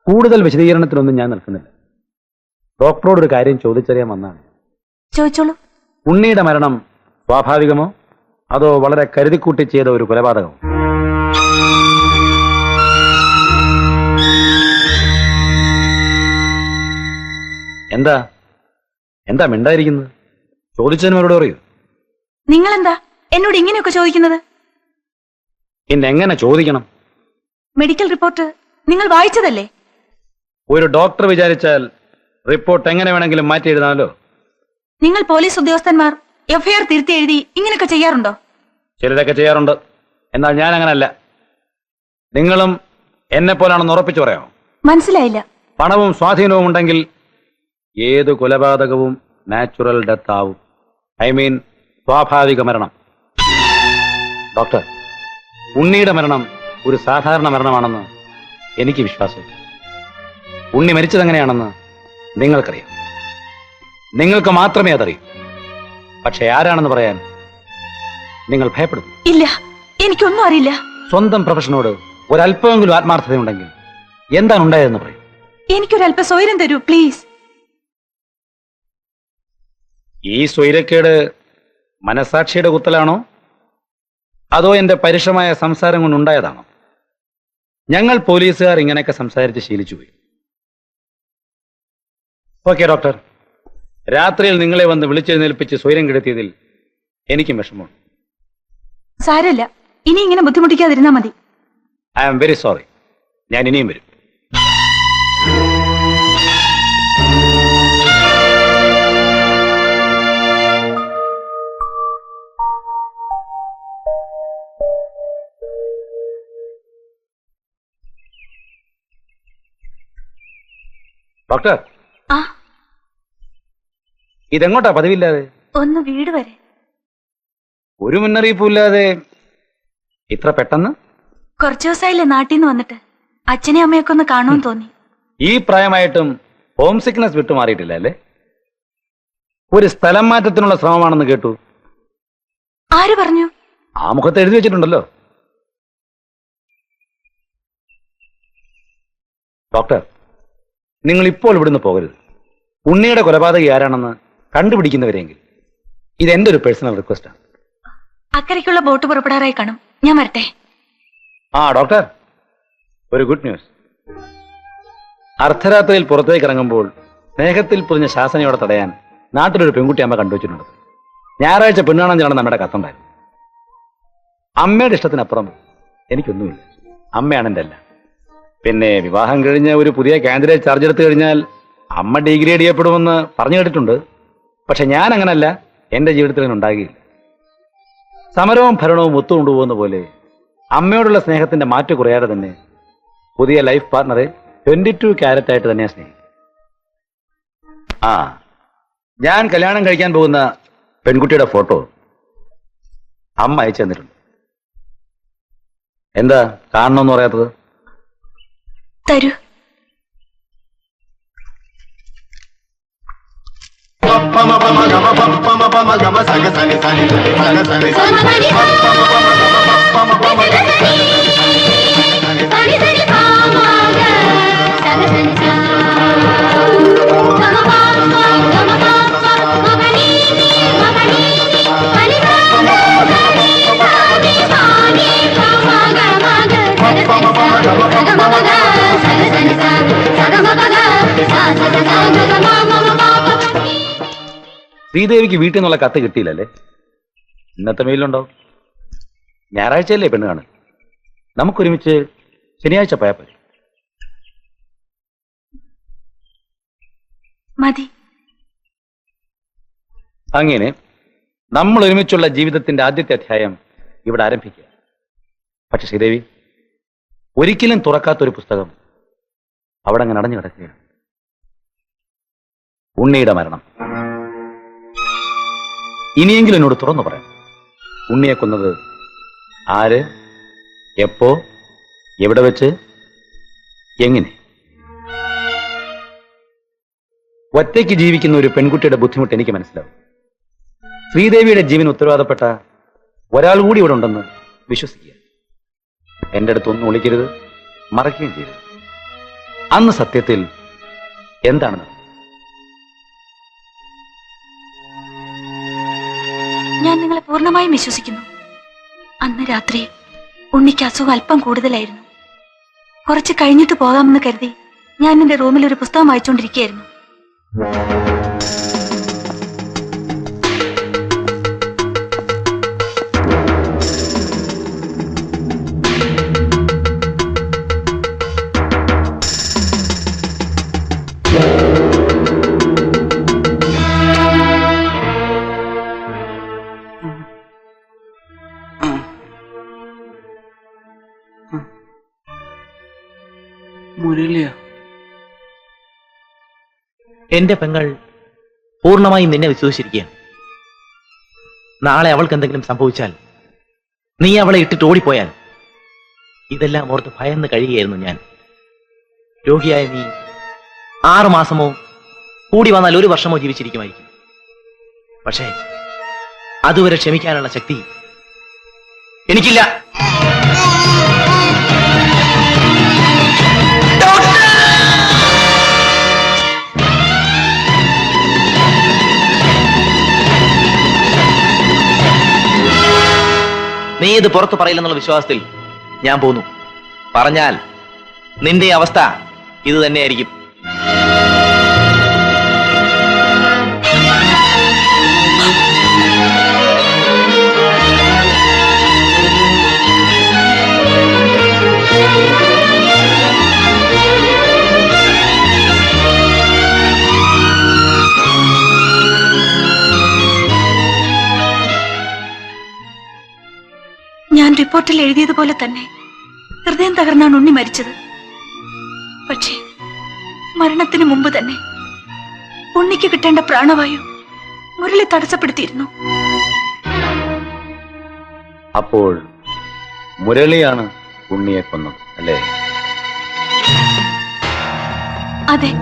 കൂടുതൽ വിശദീകരണത്തിനൊന്നും ഞാൻ നിൽക്കുന്നില്ല. ഡോക്ടറോട് ഒരു കാര്യം ചോദിച്ചറിയാൻ വന്നാണ്. ചോദിച്ചോളൂ. ഉണ്ണിയുടെ മരണം സ്വാഭാവികമോ അതോ വളരെ കരുതിക്കൂട്ടി ചെയ്ത ഒരു കൊലപാതകമോ? എന്താ എന്താ മിണ്ടായിരിക്കുന്നത്? ചോദിച്ചതിനോട് പറയൂ. നിങ്ങളെന്താ എന്നോട് ഇങ്ങനെയൊക്കെ ചോദിക്കുന്നത്? എങ്ങനെ ചോദിക്കണം? മെഡിക്കൽ റിപ്പോർട്ട് നിങ്ങൾ വായിച്ചതല്ലേ? ഒരു ഡോക്ടർ വിചാരിച്ചാൽ റിപ്പോർട്ട് എങ്ങനെ വേണമെങ്കിലും മാറ്റി എഴുതാമല്ലോ. നിങ്ങൾ പോലീസ് ഉദ്യോഗസ്ഥന്മാർ എഫ്ഐആർ തിരുത്തി എഴുതി ഇങ്ങനെയൊക്കെ ചെയ്യാറുണ്ടോ? ചിലരൊക്കെ ചെയ്യാറുണ്ട്. എന്നാൽ ഞാൻ അങ്ങനല്ല. നിങ്ങളും എന്നെ പോലാണെന്ന് ഉറപ്പിച്ചു പറയാമോ? മനസ്സിലായില്ല. പണവും സ്വാധീനവും ഉണ്ടെങ്കിൽ ഏത് കൊലപാതകവും നാച്ചുറൽ ഡെത്ത് ആവും. ഐ മീൻ സ്വാഭാവിക മരണം. ഡോക്ടർ, ഉണ്ണിയുടെ മരണം ഒരു സാധാരണ മരണമാണെന്ന് എനിക്ക് വിശ്വാസമില്ല. ഉണ്ണി മരിച്ചതെങ്ങനെയാണെന്ന് നിങ്ങൾക്കറിയാം. നിങ്ങൾക്ക് മാത്രമേ അതറിയൂ. പക്ഷെ ആരാണെന്ന് പറയാൻ നിങ്ങൾ ഭയപ്പെടുന്നു. ഇല്ല, എനിക്കൊന്നും അറിയില്ല. സ്വന്തം പ്രൊഫഷനോട് ഒരല്പമെങ്കിലും ആത്മാർത്ഥതയുണ്ടെങ്കിൽ എന്താണ് ഉണ്ടായതെന്ന് പറയും. എനിക്കൊരല്പ സ്വൈരം തരൂ പ്ലീസ്. ഈ സ്വൈരക്കേട് മനസാക്ഷിയുടെ കുത്തലാണോ അതോ എന്റെ പരുഷമായ സംസാരം കൊണ്ടുണ്ടായതാണോ? ഞങ്ങൾ പോലീസുകാർ ഇങ്ങനെയൊക്കെ സംസാരിച്ച് ശീലിച്ചുപോയി. ഓക്കെ ഡോക്ടർ, രാത്രിയിൽ നിങ്ങളെ വന്ന് വിളിച്ചെഴുന്നേൽപ്പിച്ച് സ്വൈരം കെടുത്തിയതിൽ എനിക്കും വിഷമമുണ്ട്. സാരമില്ല, ഇനി ഇങ്ങനെ ബുദ്ധിമുട്ടിക്കാതിരുന്നാ മതി. I am very sorry. ഞാൻ ഇനിയും വരും. ഡോക്ടർ, ഇതെങ്ങോട്ടാ പതിവില്ലാതെ? ഒന്ന് വീട് വരെ. ഒരു മുന്നറിയിപ്പുമില്ലാതെ ഇത്ര പെട്ടെന്ന്? കുറച്ചു ദിവസമായില്ലേ നാട്ടിൽ നിന്ന് വന്നിട്ട്. അച്ഛനെ അമ്മയൊക്കെ ഒന്ന് കാണുമെന്ന് തോന്നി. ഈ പ്രായമായിട്ടും ഹോം സിക്നസ് വിട്ടുമാറിയിട്ടില്ല അല്ലേ? ഒരു സ്ഥലം മാറ്റത്തിനുള്ള ശ്രമമാണെന്ന് കേട്ടു. ആര് പറഞ്ഞു? ആ മുഖത്ത് എഴുതി വെച്ചിട്ടുണ്ടല്ലോ. ഡോക്ടർ, നിങ്ങൾ ഇപ്പോൾ ഇവിടുന്ന് പോകരുത്. ഉണ്ണിയുടെ കൊലപാതകി ആരാണെന്ന് കണ്ടുപിടിക്കുന്നവരെങ്കിൽ ഇത് എന്റെ ഒരു പേഴ്സണൽ റിക്വസ്റ്റാണ്. അക്കരയ്ക്കുള്ള ബോട്ട് പുറപ്പെടാറായി കാണും. ഞാൻ വരട്ടെ. ഡോക്ടർ, ഒരു ഗുഡ് ന്യൂസ്. അർദ്ധരാത്രിയിൽ പുറത്തേക്ക് ഇറങ്ങുമ്പോൾ സ്നേഹത്തിൽ പൊതിഞ്ഞ ശാസനയോടെ തടയാൻ നാട്ടിലൊരു പെൺകുട്ടി അമ്മ കണ്ടുവച്ചിട്ടുണ്ട്. ഞായറാഴ്ച പെണ്ണാണാൻ ചെല്ലണം നമ്മുടെ കത്തുണ്ടായിരുന്നു. അമ്മയുടെ ഇഷ്ടത്തിനപ്പുറം എനിക്കൊന്നുമില്ല. അമ്മയാണ് എൻ്റെ എല്ലാം. പിന്നെ വിവാഹം കഴിഞ്ഞ് ഒരു പുതിയ കാൻഡിഡേറ്റ് ചാർജ് എടുത്തു കഴിഞ്ഞാൽ അമ്മ ഡിഗ്രേഡ് ചെയ്യപ്പെടുമെന്ന് പറഞ്ഞു കേട്ടിട്ടുണ്ട്. പക്ഷെ ഞാൻ അങ്ങനല്ല. എന്റെ ജീവിതത്തിൽ അങ്ങനെ ഉണ്ടാകില്ല. സമരവും ഭരണവും ഒത്തുകൊണ്ടുപോകുന്ന പോലെ അമ്മയോടുള്ള സ്നേഹത്തിന്റെ മാറ്റു കുറയാതെ തന്നെ പുതിയ ലൈഫ് പാർട്ണറെ 22 ക്യാരറ്റ് ആയിട്ട് തന്നെയാണ് സ്നേഹിക്കും. ഞാൻ കല്യാണം കഴിക്കാൻ പോകുന്ന പെൺകുട്ടിയുടെ ഫോട്ടോ അമ്മ അയച്ചു തന്നിട്ടുണ്ട്. എന്താ കാണണമെന്ന് പറയാത്തത്? തരൂ. ശ്രീദേവിക്ക് വീട്ടിൽ നിന്നുള്ള കത്ത് കിട്ടിയില്ലല്ലേ? ഇന്നത്തെ മെയിലുണ്ടോ? ഞായറാഴ്ചയല്ലേ പെണ്ണ് കാണും. നമുക്കൊരുമിച്ച് ശനിയാഴ്ച പോയാൽ പോരെ? മതി. അങ്ങനെ നമ്മൾ ഒരുമിച്ചുള്ള ജീവിതത്തിന്റെ ആദ്യത്തെ അധ്യായം ഇവിടെ ആരംഭിക്കുക. പക്ഷെ ശ്രീദേവി, ഒരിക്കലും തുറക്കാത്തൊരു പുസ്തകം അവിടെ അങ്ങനെ അടഞ്ഞു കിടക്കുകയാണ്. ഉണ്ണിയുടെ മരണം. ഇനിയെങ്കിലും എന്നോട് തുറന്നു പറയാം. ഉണ്ണിയെ കൊന്നത് ആര്, എപ്പോ, എവിടെ വെച്ച്, എങ്ങനെ? ഒറ്റയ്ക്ക് ജീവിക്കുന്ന ഒരു പെൺകുട്ടിയുടെ ബുദ്ധിമുട്ട് എനിക്ക് മനസ്സിലാവും. ശ്രീദേവിയുടെ ജീവന് ഉത്തരവാദപ്പെട്ട ഒരാൾ കൂടി ഇവിടെ ഉണ്ടെന്ന് വിശ്വസിക്കുക. എന്റെ അടുത്തൊന്നും ഒളിക്കരുത്, മറക്കുകയും ചെയ്യരുത്. അന്ന് സത്യത്തിൽ എന്താണ് നടന്നത്? ഞാൻ നിങ്ങളെ പൂർണ്ണമായും വിശ്വസിക്കുന്നു. അന്ന് രാത്രി ഉണ്ണിക്ക് അസുഖം അല്പം കൂടുതലായിരുന്നു. കുറച്ച് കഴിഞ്ഞിട്ട് പോകാമെന്ന് കരുതി ഞാൻ എന്റെ റൂമിൽ ഒരു പുസ്തകം വായിച്ചുകൊണ്ടിരിക്കുകയായിരുന്നു. മുരളിയോ? എന്റെ പെങ്ങൾ പൂർണ്ണമായും നിന്നെ വിശ്വസിച്ചിരിക്കുകയാണ്. നാളെ അവൾക്ക് എന്തെങ്കിലും സംഭവിച്ചാൽ, നീ അവളെ ഇട്ടിട്ട് ഓടിപ്പോയാൽ, ഇതെല്ലാം ഓർത്ത് ഭയന്ന് കഴിയുകയായിരുന്നു ഞാൻ. രോഗിയായ നീ 6 മാസമോ കൂടി വന്നാൽ 1 വർഷമോ ജീവിച്ചിരിക്കുമായിരിക്കും. പക്ഷേ അതുവരെ ക്ഷമിക്കാനുള്ള ശക്തി എനിക്കില്ല. നീ ഇത് പുറത്തു പറയില്ലെന്നുള്ള വിശ്വാസത്തിൽ ഞാൻ പോന്നു. പറഞ്ഞാൽ നിന്റെ അവസ്ഥ ഇത് തന്നെയായിരിക്കും. ഞാൻ റിപ്പോർട്ടിൽ എഴുതിയതുപോലെ തന്നെ ഹൃദയം തകർന്നാണ് ഉണ്ണി മരിച്ചത്. പക്ഷേ മരണത്തിന് മുമ്പ് തന്നെ ഉണ്ണിക്ക് കിട്ടേണ്ട പ്രാണവായു മുരളി തടസ്സപ്പെടുത്തിയിരുന്നു. അപ്പോൾ മുരളിയാണ് ഉണ്ണിയെ കൊന്നത് അല്ലേ? അതെ.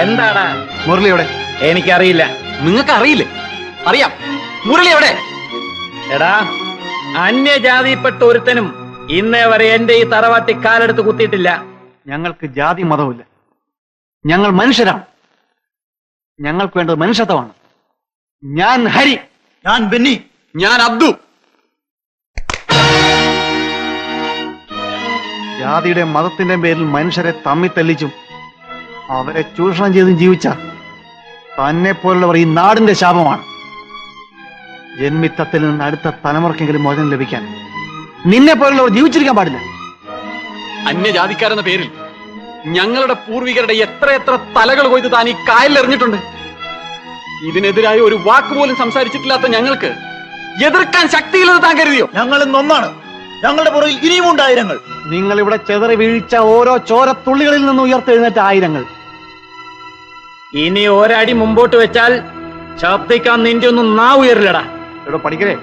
എന്താടാ മുരളി എവിടെ? എനിക്കറിയില്ല. നിങ്ങൾക്ക് അറിയില്ലേ? അറിയാം. മുരളി എവിടെ? എടാ, അന്യജാതിപ്പെട്ട ഒരുത്തനും ഇന്നേ വരെ എന്റെ ഈ തറവാട്ടി കാലെടുത്ത് കുത്തിയിട്ടില്ല. ഞങ്ങൾക്ക് ജാതി മതവുമില്ല. ഞങ്ങൾ മനുഷ്യരാണ്. ഞങ്ങൾക്ക് വേണ്ടത് മനുഷ്യത്വമാണ്. ഞാൻ ഹരി, ഞാൻ ബെന്നി, ഞാൻ അബ്ദു. ജാതിയുടെ മതത്തിന്റെ പേരിൽ മനുഷ്യരെ തമ്മി തല്ലിച്ചും അവരെ ചൂഷണം ചെയ്തും ജീവിച്ച തന്നെ പോലുള്ളവർ ഈ നാടിന്റെ ശാപമാണ്. ജന്മിത്തത്തിൽ നിന്ന് അടുത്ത തലമുറക്കെങ്കിലും മോചനം ലഭിക്കാൻ നിന്നെ പോലുള്ളവർ ജീവിച്ചിരിക്കാൻ പാടില്ല. അന്യജാതിക്കാരെന്ന പേരിൽ ഞങ്ങളുടെ പൂർവികരുടെ എത്രയെത്ര തലകൾ കൊയ്ത് താൻ ഈ കായലിൽ എറിഞ്ഞിട്ടുണ്ട്. ഇതിനെതിരായി ഒരു വാക്കുപോലും സംസാരിച്ചിട്ടില്ലാത്ത ഞങ്ങൾക്ക് എതിർക്കാൻ ശക്തിയില്ലെന്ന് താൻ കരുതിയോ? ഞങ്ങൾ ഇന്നൊന്നാണ്. ഞങ്ങളുടെ പുറകിൽ ഇനിയും ഉണ്ട് ആയിരങ്ങൾ. നിങ്ങൾ ഇവിടെ ചെതറി വീഴ്ച ഓരോ ചോരത്തുള്ളികളിൽ നിന്ന് ഉയർത്തെഴുന്നേറ്റ ആയിരങ്ങൾ. ഇനി ഒരടി മുമ്പോട്ട് വെച്ചാൽ ശബ്ദിക്കാൻ നിന്റെ ഒന്നും നാ ഉയരില്ലടാ. ഇവിടെ പഠിക്കലേ,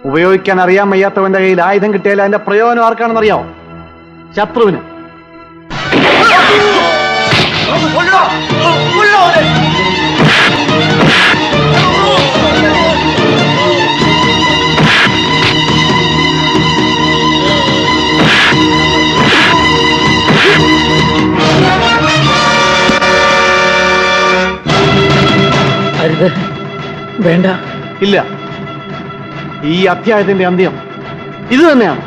ഉപയോഗിക്കാൻ അറിയാൻ വയ്യാത്തവന്റെ കയ്യിൽ ആയുധം കിട്ടിയാൽ അതിന്റെ പ്രയോജനം ആർക്കാണെന്ന് അറിയാമോ? ശത്രുവിന്. വേണ്ട. ഇല്ല, ഈ അധ്യായത്തിന്റെ അന്ത്യം ഇത് തന്നെയാണ്.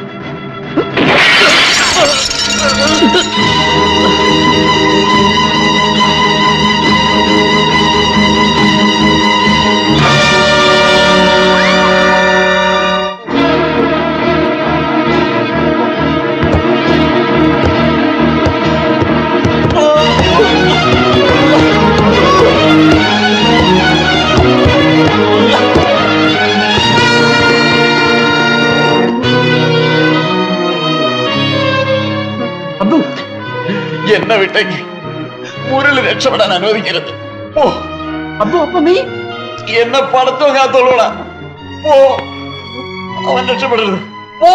എന്നെ വിട്ടേക്ക്, മുരളി രക്ഷപ്പെടാൻ അനുവദിക്കരുത്. ഓ അപ്പൊ നീ എന്നെ പടത്തോങ്ങാത്തോളൂടാ. ഓ അവൻ രക്ഷപ്പെടരുത്. ഓ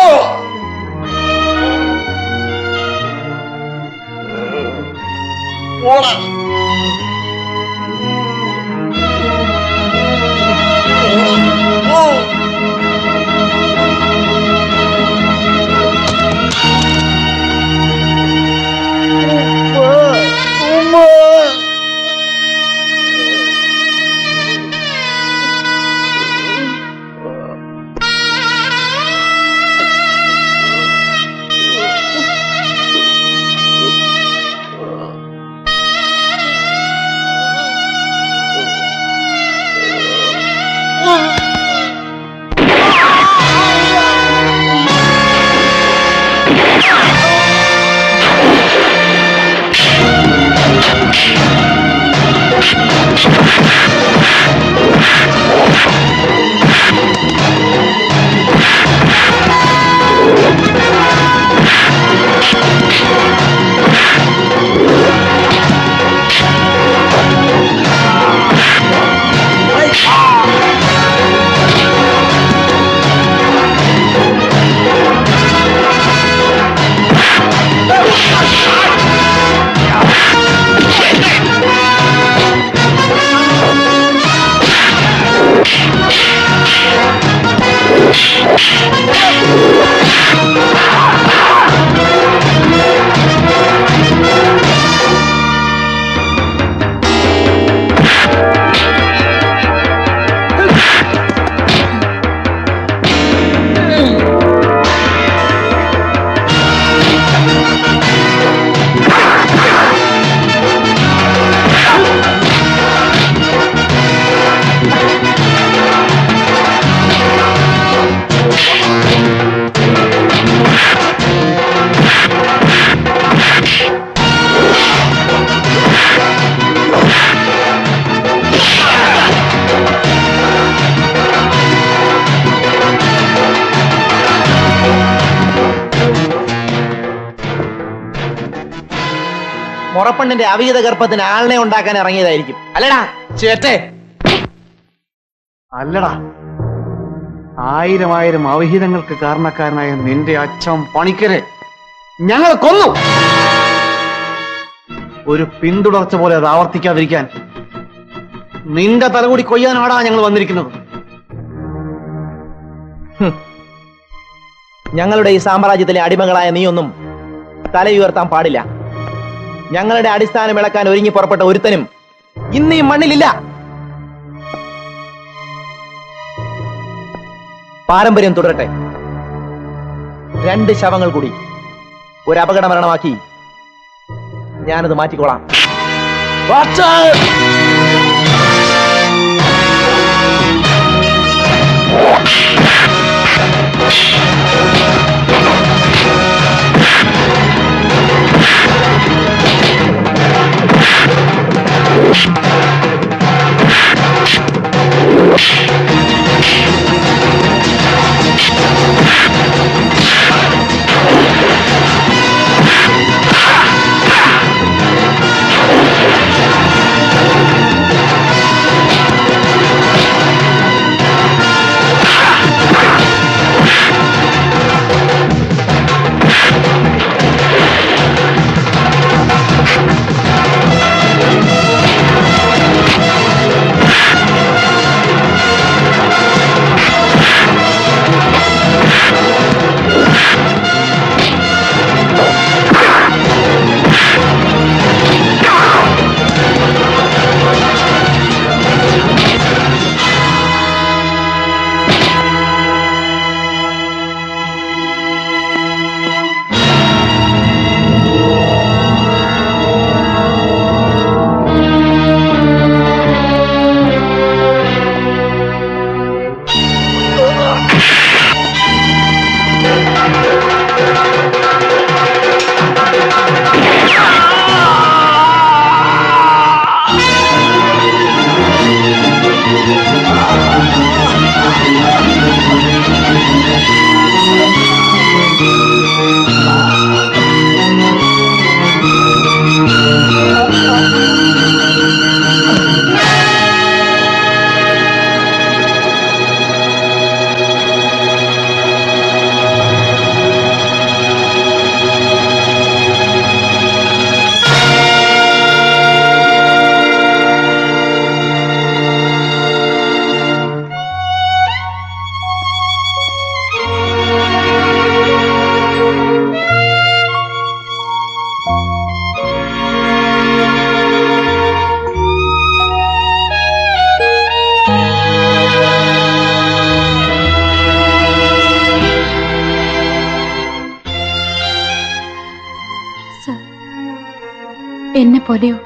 ഓടാ. ഓ മുറപ്പണ്ണിന്റെ അവിഹിത ഗർഭത്തിന് ആളിനെ ഉണ്ടാക്കാൻ ഇറങ്ങിയതായിരിക്കും. അല്ലടാ ചേട്ടേ? അല്ലടാ, ആയിരം അവിഹിതങ്ങൾക്ക് കാരണക്കാരനായ നിന്റെ അച്ഛൻ പണിക്കരെ ഞങ്ങൾ കൊന്നു. ഒരു പിന്തുടർച്ച പോലെ അത് ആവർത്തിക്കാതിരിക്കാൻ നിന്റെ തലകൂടി കൊയ്യാനാടാ ഞങ്ങൾ വന്നിരിക്കുന്നത്. ഞങ്ങളുടെ ഈ സാമ്രാജ്യത്തിലെ അടിമകളായ നീയൊന്നും തലയുയർത്താൻ പാടില്ല. ഞങ്ങളുടെ അടിസ്ഥാനം ഇളക്കാൻ ഒരുങ്ങി പുറപ്പെട്ട ഒരുത്തനും ഇന്ന് ഈ മണ്ണിലില്ല. പാരമ്പര്യം തുടരട്ടെ. 2 ശവങ്ങൾ കൂടി ഒരു അപകട മരണമാക്കി ഞാനത് മാറ്റിക്കോളാം. പോലെയോ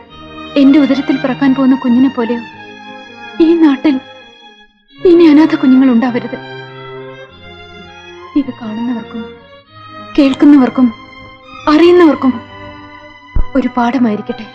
എന്റെ ഉദരത്തിൽ പിറക്കാൻ പോകുന്ന കുഞ്ഞിനെ പോലെയോ ഈ നാട്ടിൽ ഇനി അനാഥ കുഞ്ഞുങ്ങൾ ഉണ്ടാവരുത്. ഇത് കാണുന്നവർക്കും കേൾക്കുന്നവർക്കും അറിയുന്നവർക്കും ഒരു പാഠമായിരിക്കട്ടെ.